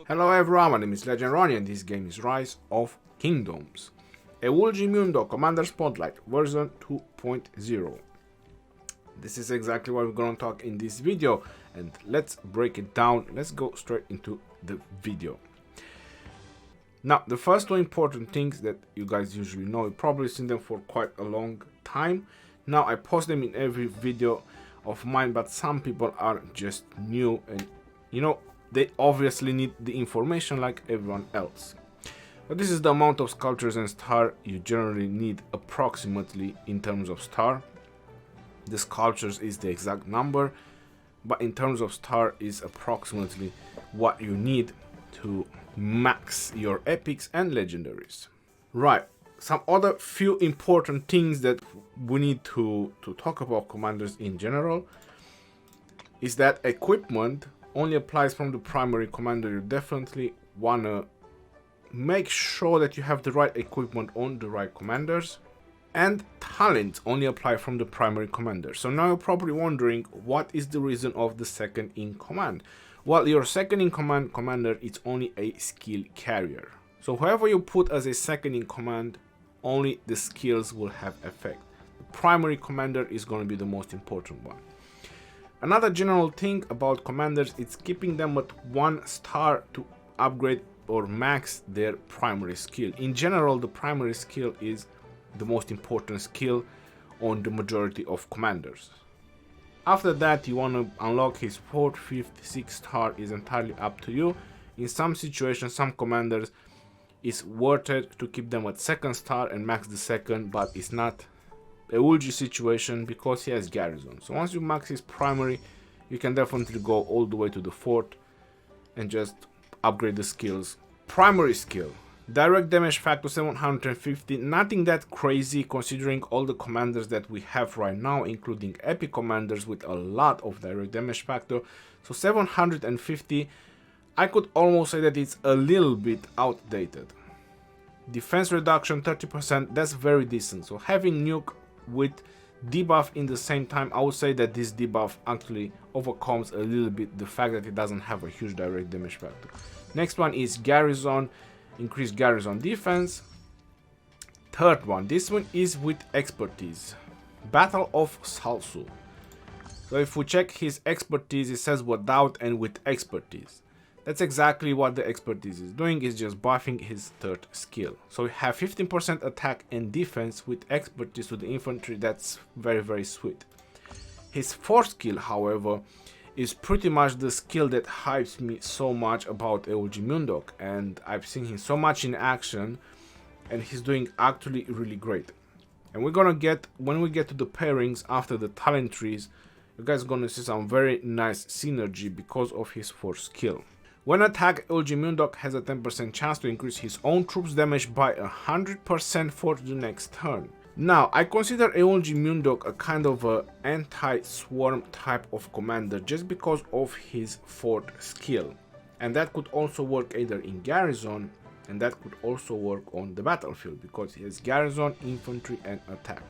Hello everyone, my name is Legend Ronnie and this game is Rise of Kingdoms. EULJI MUNDEOK Commander Spotlight version 2.0. This is exactly what we're gonna talk in this video, and let's break it down. Let's go straight into the video. Now, the first two important things that you guys usually know, you've probably seen them for quite a long time. Now, I post them in every video of mine, but some people are just new and, you know, they obviously need the information like everyone else. But this is the amount of sculptures and star you generally need approximately in terms of star. The sculptures is the exact number, but in terms of star is approximately what you need to max your epics and legendaries. Right, some other few important things that we need to talk about commanders in general is that equipment only applies from the primary commander. You definitely wanna make sure that you have the right equipment on the right commanders, and talents only apply from the primary commander. So now you're probably wondering, what is the reason of the second in command? Well, your second in command commander is only a skill carrier. So whoever you put as a second in command, only the skills will have effect. The primary commander is going to be the most important one. Another general thing about commanders is keeping them at 1 star to upgrade or max their primary skill. In general, the primary skill is the most important skill on the majority of commanders. After that, you want to unlock his 4th, 5th, 6th star is entirely up to you. In some situations, some commanders, it's worth it to keep them at 2nd star and max the 2nd, but it's not a EULJI situation because he has Garrison. So once you max his primary, you can definitely go all the way to the 4th and just upgrade the skills. Primary skill, direct damage factor 750, nothing that crazy considering all the commanders that we have right now, including epic commanders with a lot of direct damage factor. So 750, I could almost say that it's a little bit outdated. Defense reduction 30%, that's very decent. So having nuke with debuff in the same time, I would say that this debuff actually overcomes a little bit the fact that it doesn't have a huge direct damage factor. Next one is Garrison, increased Garrison defense. Third one, this one is with expertise, Battle of Salsu. So if we check his expertise, it says without and with expertise. That's exactly what the expertise is doing, is just buffing his 3rd skill. So we have 15% attack and defense with expertise to the infantry. That's very, very sweet. His 4th skill, however, is pretty much the skill that hypes me so much about EULJI MUNDEOK, and I've seen him so much in action and he's doing actually really great. And we're gonna get, when we get to the pairings after the talent trees, you guys are gonna see some very nice synergy because of his 4th skill. When attacked, EULJI MUNDEOK has a 10% chance to increase his own troops damage by 100% for the next turn. Now, I consider EULJI MUNDEOK a kind of a anti-swarm type of commander just because of his 4th skill. And that could also work either in Garrison, and that could also work on the battlefield because he has Garrison, infantry and attack.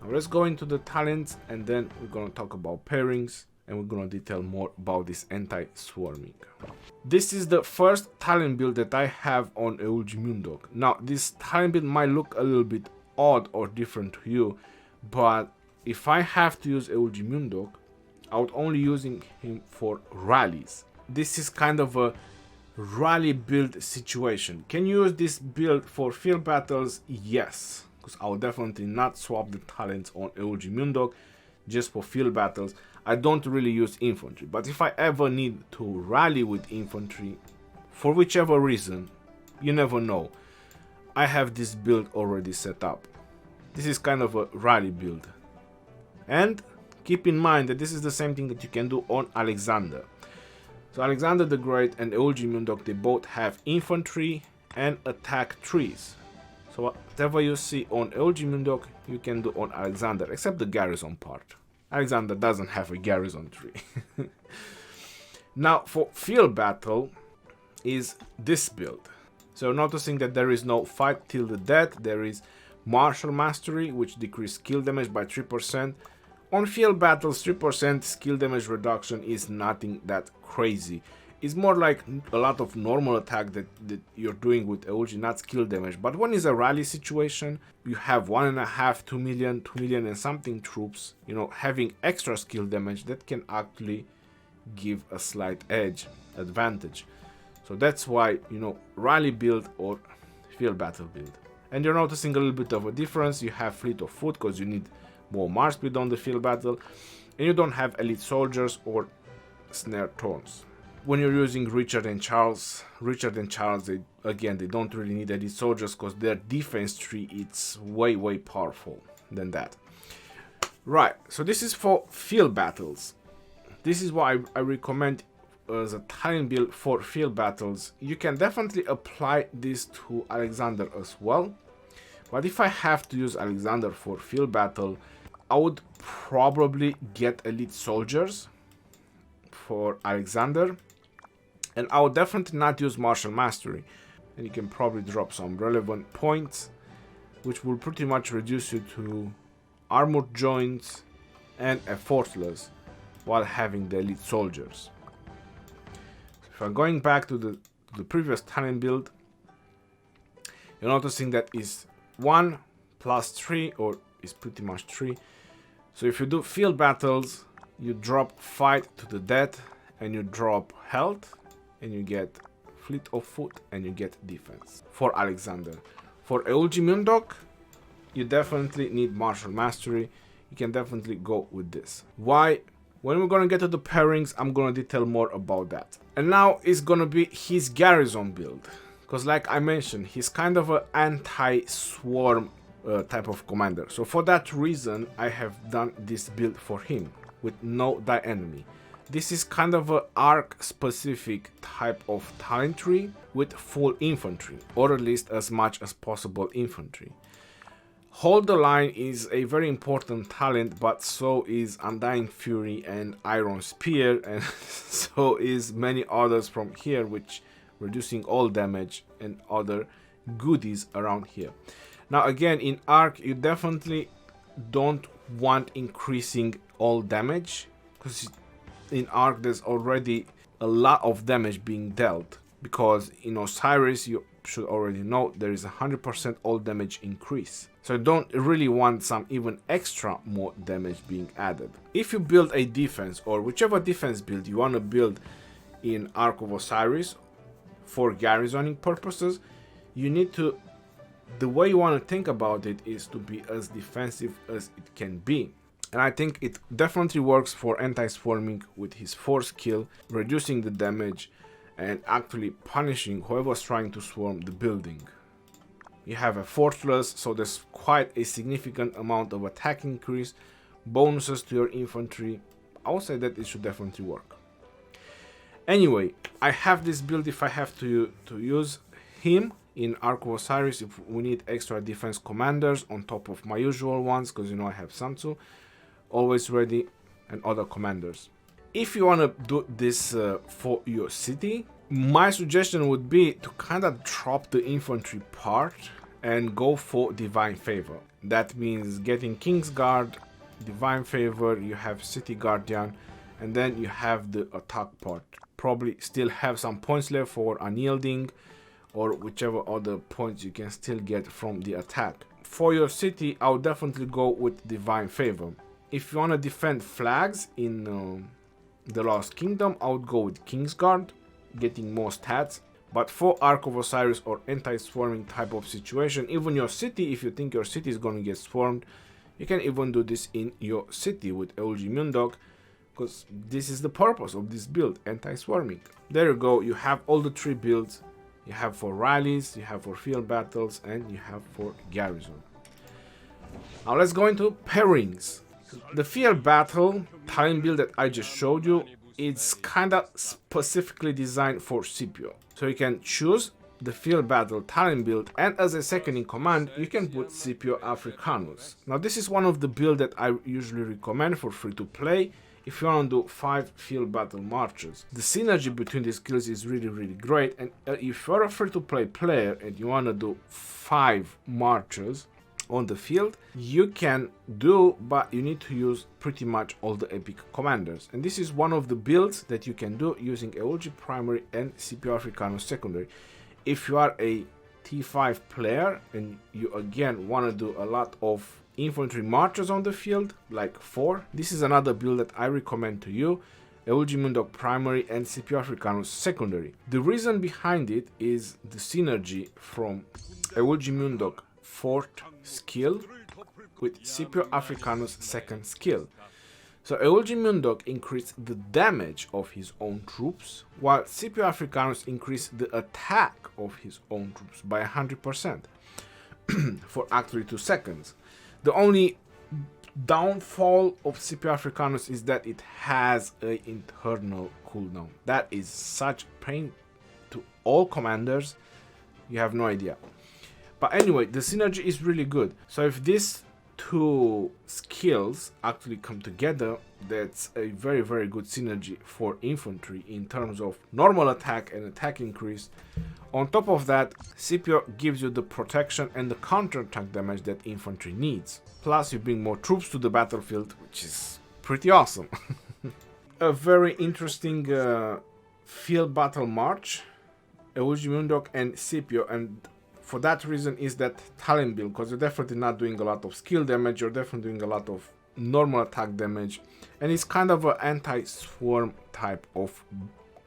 Now let's go into the talents and then we're gonna talk about pairings and we're gonna detail more about this anti-swarming. This is the first talent build that I have on EULJI MUNDEOK. Now, this talent build might look a little bit odd or different to you, but if I have to use EULJI MUNDEOK, I would only using him for rallies. This is kind of a rally build situation. Can you use this build for field battles? Yes, because I would definitely not swap the talents on EULJI MUNDEOK just for field battles. I don't really use infantry, but if I ever need to rally with infantry for whichever reason, you never know, I have this build already set up. This is kind of a rally build. And keep in mind that this is the same thing that you can do on Alexander. So Alexander the Great and EULJI MUNDEOK, they both have infantry and attack trees. So whatever you see on EULJI MUNDEOK, you can do on Alexander, except the Garrison part. Alexander doesn't have a Garrison tree. Now for field battle is this build. So noticing that there is no fight till the death, there is martial mastery, which decreases skill damage by 3%. On field battles, 3% skill damage reduction is nothing that crazy. It's more like a lot of normal attack that you're doing with EULJI, not skill damage. But when it's a rally situation, you have 1.5, 2 million, 2 million and something troops, you know, having extra skill damage that can actually give a slight edge, advantage. So that's why, you know, rally build or field battle build. And you're noticing a little bit of a difference. You have fleet of foot because you need more march speed on the field battle, and you don't have elite soldiers or snare thorns. When you're using Richard and Charles, they don't really need elite soldiers because their defense tree it's way powerful than that. Right, so this is for field battles. This is why I recommend as a talent build for field battles. You can definitely apply this to Alexander as well, but if I have to use Alexander for field battle, I would probably get elite soldiers for Alexander, and I would definitely not use martial mastery. And you can probably drop some relevant points, which will pretty much reduce you to armored joints and effortless while having the elite soldiers. If I'm going back to the previous talent build, you're noticing that is 1 plus 3, or is pretty much 3. So if you do field battles, you drop fight to the death, and you drop health, and you get fleet of foot, and you get defense for Alexander. For EULJI Mundok, you definitely need martial mastery. You can definitely go with this. Why? When we're gonna get to the pairings, I'm gonna detail more about that. And now it's gonna be his Garrison build, because like I mentioned, he's kind of an anti-swarm type of commander. So for that reason, I have done this build for him with no die enemy. This is kind of an arc specific type of talent tree with full infantry, or at least as much as possible infantry. Hold the Line is a very important talent, but so is Undying Fury and Iron Spear, and so is many others from here, which reducing all damage and other goodies around here. Now again, in Arc, you definitely don't want increasing all damage, because in Arc there's already a lot of damage being dealt, because in Osiris you should already know there is 100% all damage increase. So you don't really want some even extra more damage being added. If you build a defense, or whichever defense build you want to build in Ark of Osiris for garrisoning purposes, you need to, the way you want to think about it is to be as defensive as it can be. And I think it definitely works for anti-swarming with his 4 skill, reducing the damage and actually punishing whoever's trying to swarm the building. You have a fortress, so there's quite a significant amount of attack increase, bonuses to your infantry. I would say that it should definitely work. Anyway, I have this build if I have to use him in Ark of Osiris, if we need extra defense commanders on top of my usual ones, because you know I have Sansu always ready, and other commanders. If you want to do this for your city, my suggestion would be to kind of drop the infantry part and go for Divine Favor. That means getting Kingsguard, Divine Favor, you have City Guardian, and then you have the attack part. Probably still have some points left for Unyielding, or whichever other points you can still get from the attack. For your city, I would definitely go with Divine Favor. If you want to defend flags in the Lost Kingdom, I would go with Kingsguard, getting more stats. But for Ark of Osiris or anti-swarming type of situation, even your city, if you think your city is going to get swarmed, you can even do this in your city with EULJI Mundok, because this is the purpose of this build, anti-swarming. There you go, you have all the 3 builds. You have for rallies, you have for field battles, and you have for garrison. Now let's go into pairings. The field battle talent build that I just showed you, it's kind of specifically designed for Scipio. So you can choose the field battle talent build, and as a second in command you can put Scipio Africanus. Now this is one of the builds that I usually recommend for free to play if you want to do 5 field battle marches. The synergy between these skills is really great, and if you're a free to play player and you want to do 5 marches, on the field, you can do, but you need to use pretty much all the epic commanders. And this is one of the builds that you can do using EULJI primary and Scipio Africanus secondary. If you are a T5 player and you again want to do a lot of infantry marches on the field, like 4, this is another build that I recommend to you. EULJI Mundeok primary and Scipio Africanus secondary. The reason behind it is the synergy from EULJI Mundeok 4th skill with Scipio Africanus 2nd skill. So EULJI Mundeok increased the damage of his own troops, while Scipio Africanus increased the attack of his own troops by 100% for actually 2 seconds. The only downfall of Scipio Africanus is that it has an internal cooldown. That is such pain to all commanders, you have no idea. But anyway, the synergy is really good. So if these 2 skills actually come together, that's a very, very good synergy for infantry in terms of normal attack and attack increase. On top of that, Scipio gives you the protection and the counter-attack damage that infantry needs. Plus you bring more troops to the battlefield, which is pretty awesome. A very interesting field battle march, EULJI Mundeok and Scipio, and for that reason is that talent build, because you're definitely not doing a lot of skill damage, you're definitely doing a lot of normal attack damage, and it's kind of an anti-swarm type of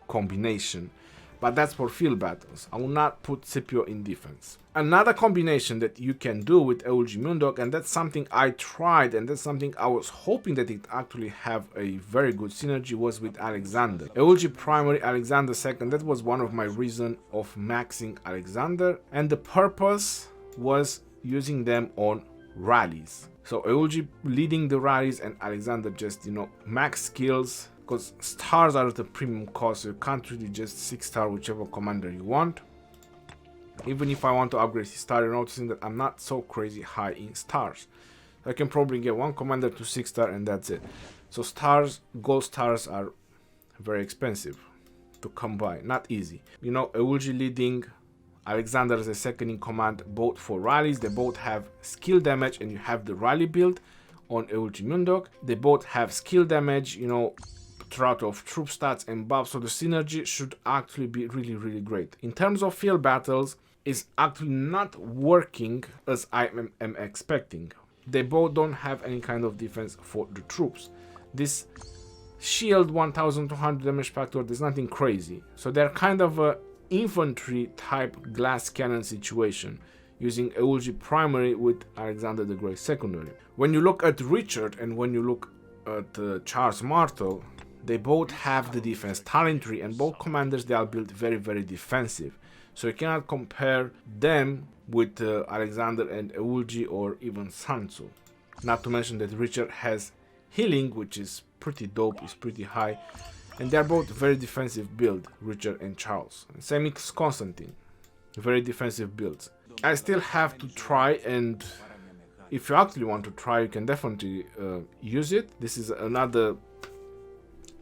combination. But that's for field battles. I will not put Scipio in defense. Another combination that you can do with EULJI Mundeok, and that's something I tried, and that's something I was hoping that it actually have a very good synergy, was with Alexander. EULJI primary, Alexander second, that was one of my reasons of maxing Alexander, and the purpose was using them on rallies. So EULJI leading the rallies and Alexander just, max skills, because stars are at a premium cost, so you can't really just 6-star whichever commander you want. Even if I want to upgrade his star, you're noticing that I'm not so crazy high in stars. I can probably get 1 commander to 6-star and that's it. So stars, gold stars are very expensive to come by, not easy. EULJI leading, Alexander is a second in command, both for rallies. They both have skill damage, and you have the rally build on EULJI Mundeok. They both have skill damage, throughout of troop stats and buffs, so the synergy should actually be really, really great. In terms of field battles, it's actually not working as I am expecting. They both don't have any kind of defense for the troops. This shield 1200 damage factor, there's nothing crazy. So they're kind of a infantry type glass cannon situation, using EULJI primary with Alexander the Great secondary. When you look at Richard and when you look at Charles Martel, they both have the defense talent tree, and both commanders, they are built very, very defensive. So you cannot compare them with Alexander and EULJI or even Sun Tzu. Not to mention that Richard has healing, which is pretty dope, is pretty high. And they're both very defensive build, Richard and Charles. And same is Constantine, very defensive builds. I still have to try, and if you actually want to try, you can definitely use it. This is another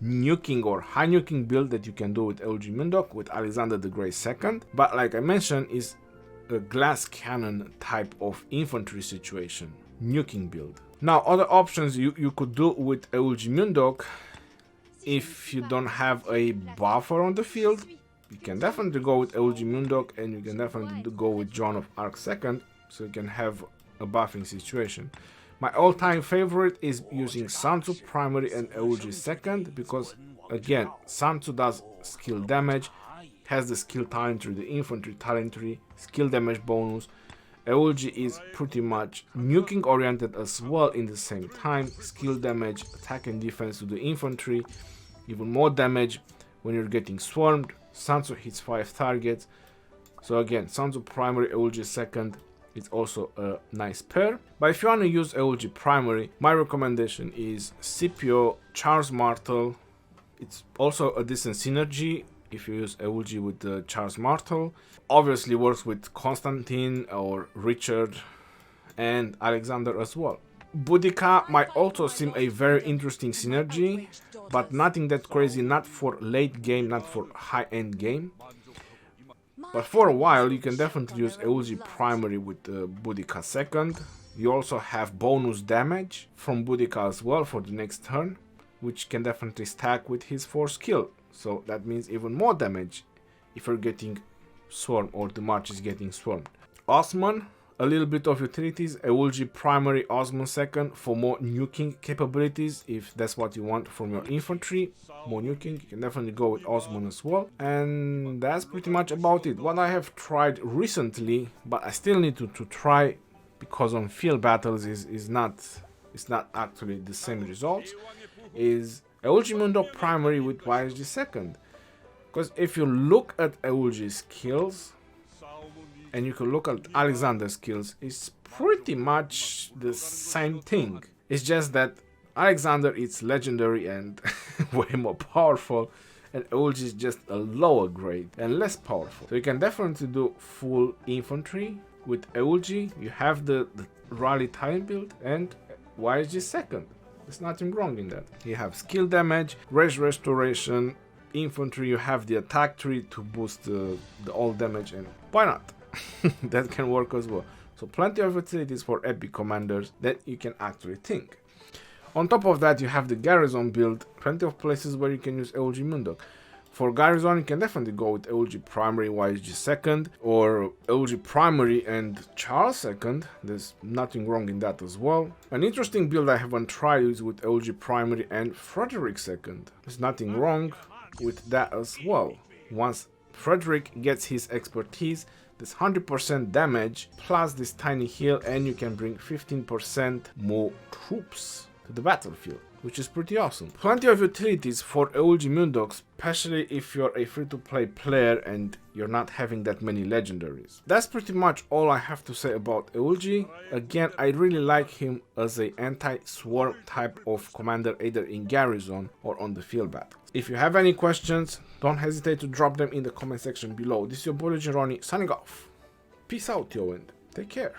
nuking or high nuking build that you can do with EULJI Mundeok with Alexander the Great second, but like I mentioned, is a glass cannon type of infantry situation, nuking build. Now other options you could do with EULJI Mundeok, if you don't have a buffer on the field, you can definitely go with EULJI Mundeok, and you can definitely go with Joan of Arc second, so you can have a buffing situation. My all-time favorite is using Sun Tzu primary and EULJI second, because again, Sun Tzu does skill damage, has the skill talent tree, the infantry talent tree, skill damage bonus. EULJI is pretty much nuking oriented as well in the same time, skill damage, attack and defense to the infantry, even more damage when you're getting swarmed. Sun Tzu hits 5 targets. So again, Sun Tzu primary, EULJI second, it's also a nice pair. But if you want to use EULJI primary, my recommendation is Scipio, Charles Martel. It's also a decent synergy if you use EULJI with Charles Martel. Obviously works with Constantine or Richard and Alexander as well. Boudica might also seem a very interesting synergy, but nothing that crazy, not for late game, not for high-end game. But for a while, you can definitely use EULJI primary with Boudica second. You also have bonus damage from Boudica as well for the next turn, which can definitely stack with his 4th skill. So that means even more damage if you're getting swarmed or the march is getting swarmed. Osman, a little bit of utilities. EULJI primary, Osman second for more nuking capabilities. If that's what you want from your infantry, more nuking, you can definitely go with Osman as well. And that's pretty much about it. What I have tried recently, but I still need to try, because on field battles it's not actually the same results, is EULJI Mundeok primary with YSG second. Because if you look at EULJI's skills and you can look at Alexander's skills, it's pretty much the same thing. It's just that Alexander is legendary and way more powerful, and EULJI is just a lower grade and less powerful. So you can definitely do full infantry with EULJI. You have the rally time build and YSG second. There's nothing wrong in that. You have skill damage, rage restoration, infantry, you have the attack tree to boost the all damage, and why not? That can work as well. So plenty of utilities for epic commanders that you can actually think. On top of that, you have the Garrison build, plenty of places where you can use EULJI Mundeok. For Garrison, you can definitely go with EULJI primary, YSG second, or EULJI primary and Charles second. There's nothing wrong in that as well. An interesting build I haven't tried is with EULJI primary and Frederick second. There's nothing wrong with that as well. Once Frederick gets his expertise, this 100% damage plus this tiny heal, and you can bring 15% more troops to the battlefield, which is pretty awesome. Plenty of utilities for EULJI Mundeok, especially if you're a free-to-play player and you're not having that many legendaries. That's pretty much all I have to say about EULJI. Again, I really like him as an anti-swarm type of commander, either in Garrison or on the field battles. If you have any questions, don't hesitate to drop them in the comment section below. This is your boy Legend Ronnie signing off. Peace out, yo, and take care.